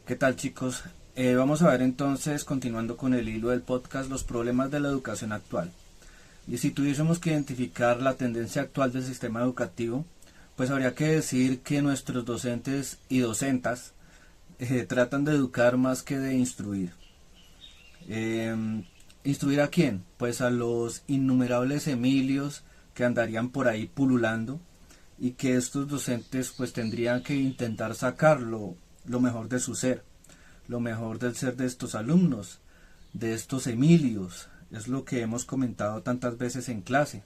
¿Qué tal, chicos? Vamos a ver entonces, continuando con el hilo del podcast, los problemas de la educación actual. Y si tuviésemos que identificar la tendencia actual del sistema educativo, pues habría que decir que nuestros docentes y docentas tratan de educar más que de instruir. Eh, ¿Instruir a quién? Pues a los innumerables Emilios que andarían por ahí pululando y que estos docentes pues tendrían que intentar sacar lo mejor de su ser, lo mejor del ser de estos alumnos, de estos Emilios. Es lo que hemos comentado tantas veces en clase.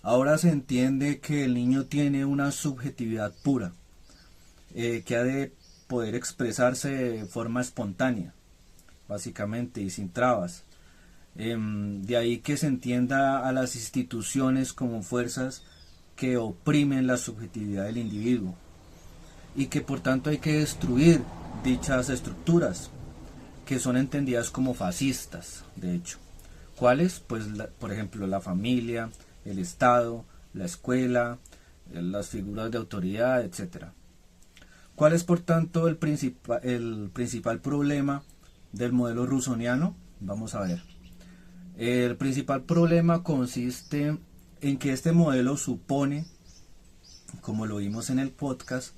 Ahora se entiende que el niño tiene una subjetividad pura, que ha de poder expresarse de forma espontánea, básicamente, y sin trabas. De ahí que se entienda a las instituciones como fuerzas que oprimen la subjetividad del individuo y que por tanto hay que destruir dichas estructuras que son entendidas como fascistas, de hecho. ¿Cuáles? Pues por ejemplo la familia, el Estado, la escuela, las figuras de autoridad, etcétera. ¿Cuál es por tanto el principal problema del modelo rusoniano? Vamos a ver. El principal problema consiste en que este modelo supone, como lo vimos en el podcast,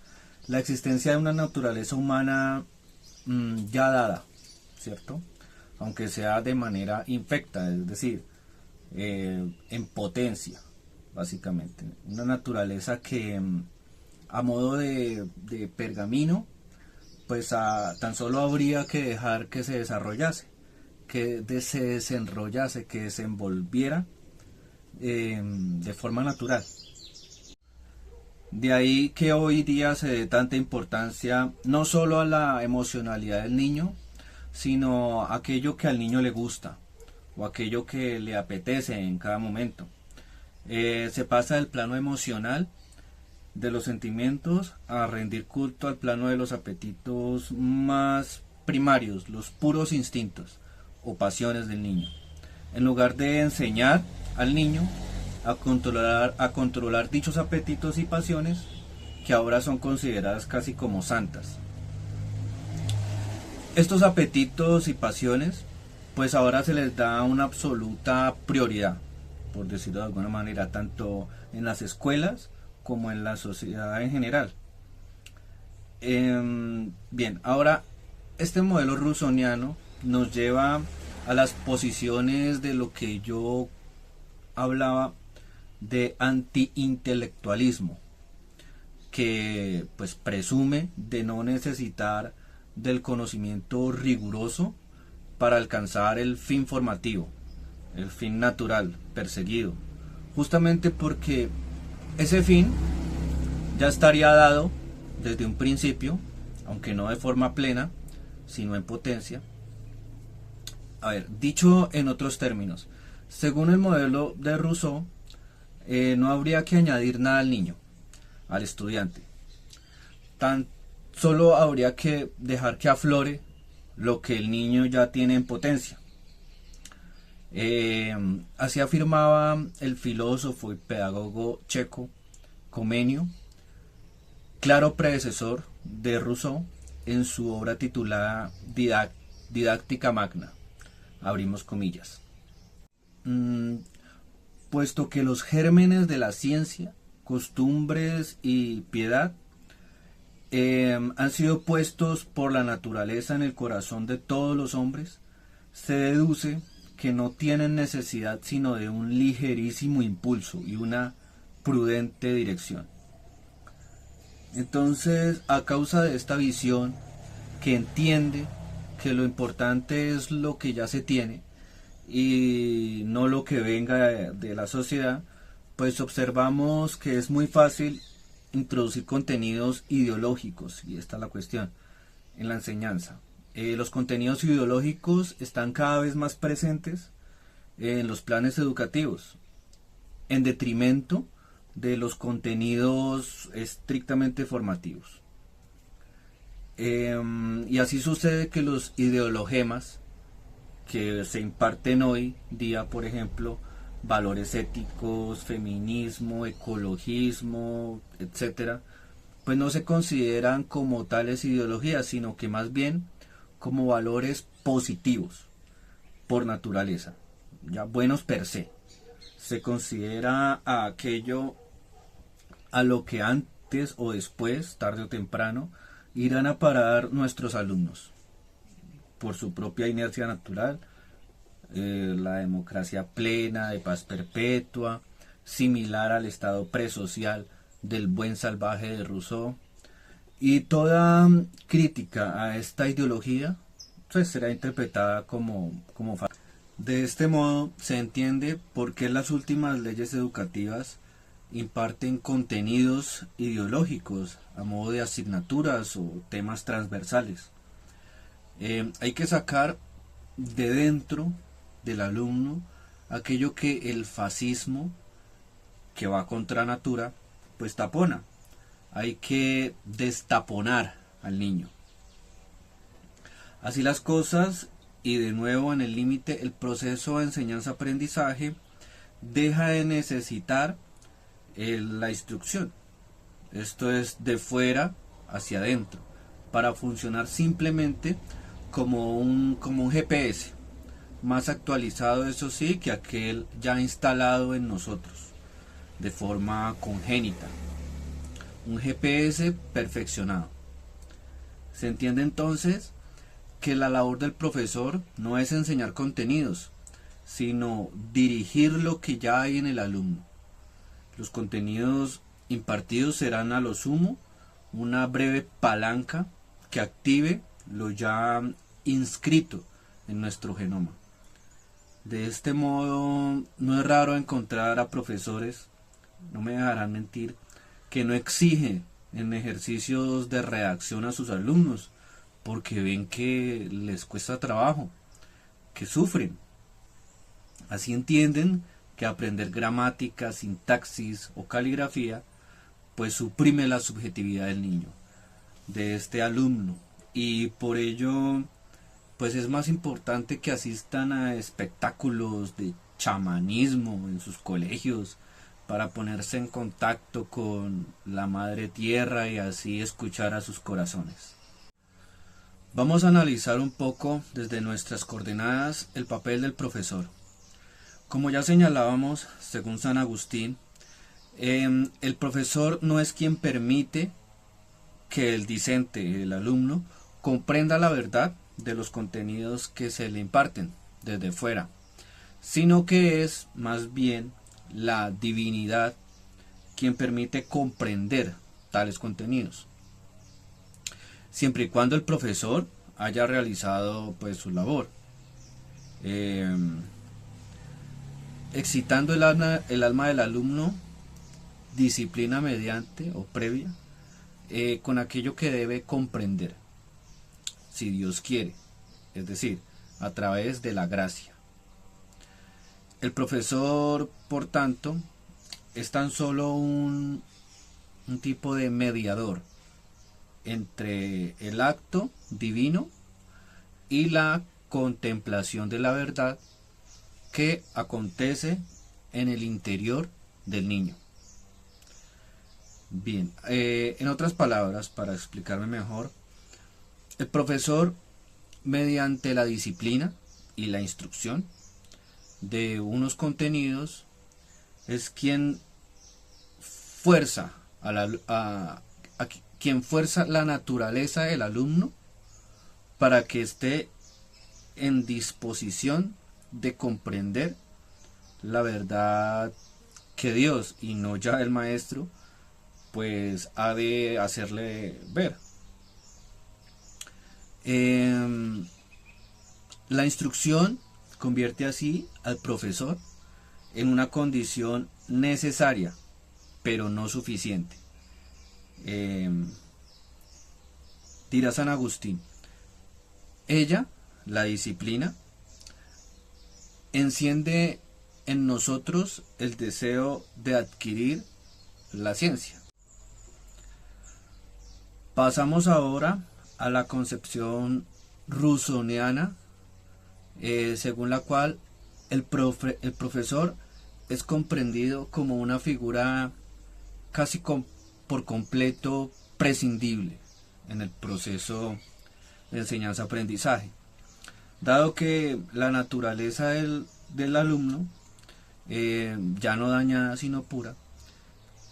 la existencia de una naturaleza humana ya dada, ¿cierto? Aunque sea de manera infecta, es decir, en potencia, básicamente. Una naturaleza que a modo de pergamino, pues tan solo habría que dejar que se desarrollase, se desenrollase, que se envolviera de forma natural. De ahí que hoy día se dé tanta importancia no solo a la emocionalidad del niño, sino a aquello que al niño le gusta o aquello que le apetece en cada momento. Se pasa del plano emocional de los sentimientos a rendir culto al plano de los apetitos más primarios, los puros instintos o pasiones del niño. En lugar de enseñar al niño a controlar dichos apetitos y pasiones que ahora son consideradas casi como santas. Estos apetitos y pasiones pues ahora se les da una absoluta prioridad, por decirlo de alguna manera, tanto en las escuelas como en la sociedad en general. Bien, ahora este modelo rusoniano nos lleva a las posiciones de lo que yo hablaba de antiintelectualismo, que pues presume de no necesitar del conocimiento riguroso para alcanzar el fin formativo, el fin natural perseguido, justamente porque ese fin ya estaría dado desde un principio, aunque no de forma plena, sino en potencia. A ver, dicho en otros términos, según el modelo de Rousseau, no habría que añadir nada al niño, al estudiante. Tan solo habría que dejar que aflore lo que el niño ya tiene en potencia. Así afirmaba el filósofo y pedagogo checo Comenio, claro predecesor de Rousseau, en su obra titulada Didáctica Magna. Abrimos comillas. Puesto que los gérmenes de la ciencia, costumbres y piedad han sido puestos por la naturaleza en el corazón de todos los hombres, se deduce que no tienen necesidad sino de un ligerísimo impulso y una prudente dirección. Entonces, a causa de esta visión que entiende que lo importante es lo que ya se tiene y no lo que venga de la sociedad, pues observamos que es muy fácil introducir contenidos ideológicos, y esta es la cuestión, en la enseñanza. Los contenidos ideológicos están cada vez más presentes en los planes educativos, en detrimento de los contenidos estrictamente formativos. Y así sucede que los ideologemas que se imparten hoy día, por ejemplo, valores éticos, feminismo, ecologismo, etcétera, pues no se consideran como tales ideologías, sino que más bien como valores positivos por naturaleza, ya buenos per se. Se considera a aquello a lo que antes o después, tarde o temprano, irán a parar nuestros alumnos por su propia inercia natural, la democracia plena, de paz perpetua, similar al estado presocial del buen salvaje de Rousseau. Y toda crítica a esta ideología pues, será interpretada como falsa. De este modo se entiende por qué las últimas leyes educativas imparten contenidos ideológicos a modo de asignaturas o temas transversales. Hay que sacar de dentro del alumno aquello que el fascismo, que va contra natura, pues tapona. Hay que destaponar al niño. Así las cosas, y de nuevo en el límite, el proceso de enseñanza-aprendizaje deja de necesitar la instrucción. Esto es de fuera hacia adentro, para funcionar simplemente como un GPS, más actualizado eso sí que aquel ya instalado en nosotros, de forma congénita. Un GPS perfeccionado. Se entiende entonces que la labor del profesor no es enseñar contenidos, sino dirigir lo que ya hay en el alumno. Los contenidos impartidos serán a lo sumo una breve palanca que active lo ya inscrito en nuestro genoma. De este modo, no es raro encontrar a profesores, no me dejarán mentir, que no exigen en ejercicios de redacción a sus alumnos, porque ven que les cuesta trabajo, que sufren. Así entienden que aprender gramática, sintaxis o caligrafía, pues suprime la subjetividad del niño, de este alumno, y por ello pues es más importante que asistan a espectáculos de chamanismo en sus colegios para ponerse en contacto con la madre tierra y así escuchar a sus corazones. Vamos a analizar un poco desde nuestras coordenadas el papel del profesor. Como ya señalábamos, según San Agustín, el profesor no es quien permite que el discente, el alumno, comprenda la verdad de los contenidos que se le imparten desde fuera, sino que es más bien la divinidad quien permite comprender tales contenidos, siempre y cuando el profesor haya realizado pues su labor, excitando el alma del alumno, disciplina mediante o previa, con aquello que debe comprender, si Dios quiere, es decir, a través de la gracia. El profesor, por tanto, es tan solo un tipo de mediador entre el acto divino y la contemplación de la verdad que acontece en el interior del niño. Bien, en otras palabras, para explicarme mejor, el profesor, mediante la disciplina y la instrucción de unos contenidos, es quien fuerza quien fuerza la naturaleza del alumno para que esté en disposición de comprender la verdad que Dios, y no ya el maestro, pues ha de hacerle ver. La instrucción convierte así al profesor en una condición necesaria, pero no suficiente. Dirá San Agustín, ella, la disciplina, enciende en nosotros el deseo de adquirir la ciencia. Pasamos ahora a la concepción rusoniana, según la cual el profesor es comprendido como una figura casi por completo prescindible en el proceso de enseñanza-aprendizaje, dado que la naturaleza del alumno, ya no dañada sino pura,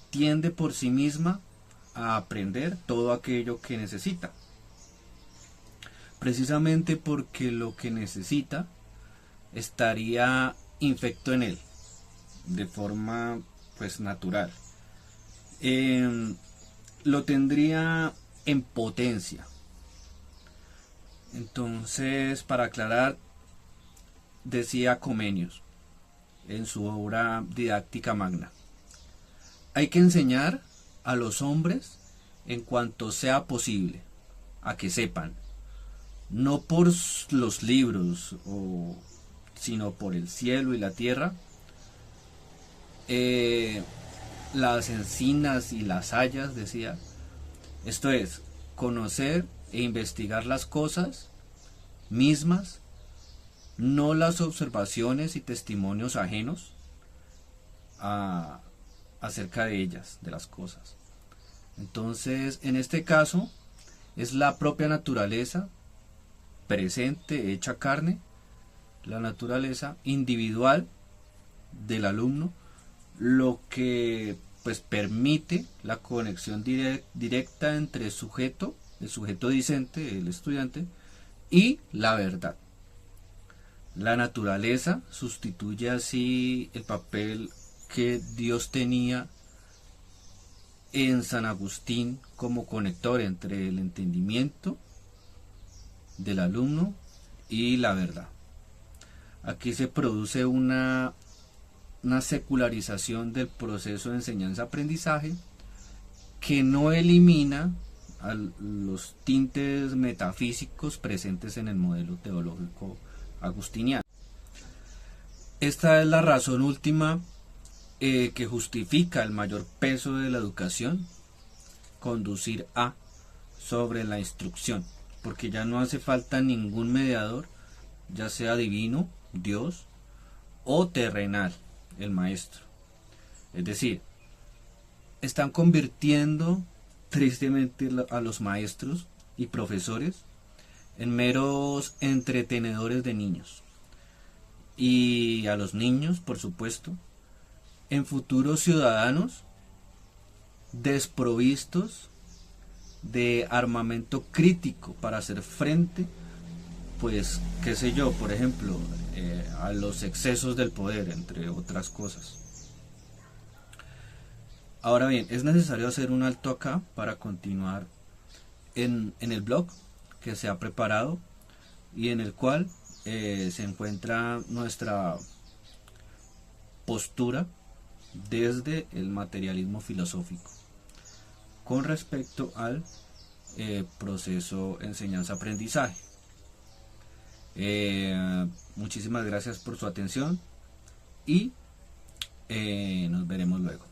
tiende por sí misma a aprender todo aquello que necesita, precisamente porque lo que necesita estaría infecto en él de forma pues natural. Lo tendría en potencia. Entonces, para aclarar, decía Comenius en su obra Didáctica Magna: hay que enseñar a los hombres en cuanto sea posible a que sepan, no por los libros, sino por el cielo y la tierra, las encinas y las hayas, decía. Esto es, conocer e investigar las cosas mismas, no las observaciones y testimonios ajenos acerca de ellas, de las cosas. Entonces, en este caso, es la propia naturaleza presente, hecha carne, la naturaleza individual del alumno, lo que pues permite la conexión directa entre el sujeto discente, el estudiante, y la verdad. La naturaleza sustituye así el papel que Dios tenía en San Agustín como conector entre el entendimiento del alumno y la verdad. Aquí se produce una secularización del proceso de enseñanza-aprendizaje que no elimina a los tintes metafísicos presentes en el modelo teológico agustiniano. Esta es la razón última que justifica el mayor peso de la educación, conducir sobre la instrucción, porque ya no hace falta ningún mediador, ya sea divino, Dios, o terrenal, el maestro. Es decir, están convirtiendo tristemente a los maestros y profesores en meros entretenedores de niños, y a los niños, por supuesto, en futuros ciudadanos desprovistos de armamento crítico para hacer frente, pues, qué sé yo, por ejemplo, a los excesos del poder, entre otras cosas. Ahora bien, es necesario hacer un alto acá para continuar en el blog que se ha preparado y en el cual se encuentra nuestra postura desde el materialismo filosófico con respecto al proceso enseñanza-aprendizaje. Muchísimas gracias por su atención y nos veremos luego.